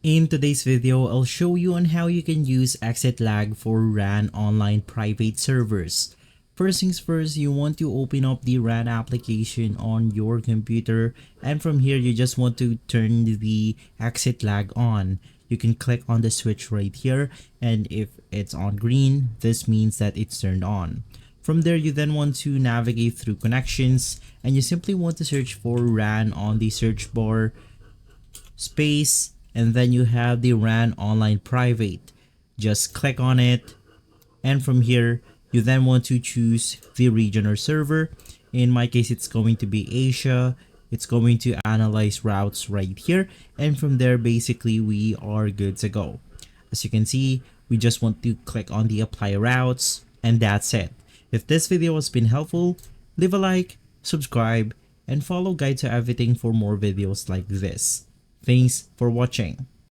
In today's video, I'll show you on how you can use ExitLag for RAN online private servers. First things first, you want to open up the RAN application on your computer, and from here you just want to turn the ExitLag on. You can click on the switch right here, and if it's on green, this means that it's turned on. From there, you then want to navigate through connections, and you simply want to search for RAN on the search bar, space, and then you have the RAN online private. Just click on it, and from here you then want to choose the region or server. In my case, it's going to be Asia. It's going to analyze routes right here, and from there basically we are good to go. As you can see, we just want to click on the apply routes, and that's it. If this video has been helpful, leave a like, subscribe, and follow Guide to Everything for more videos like this. Thanks for watching.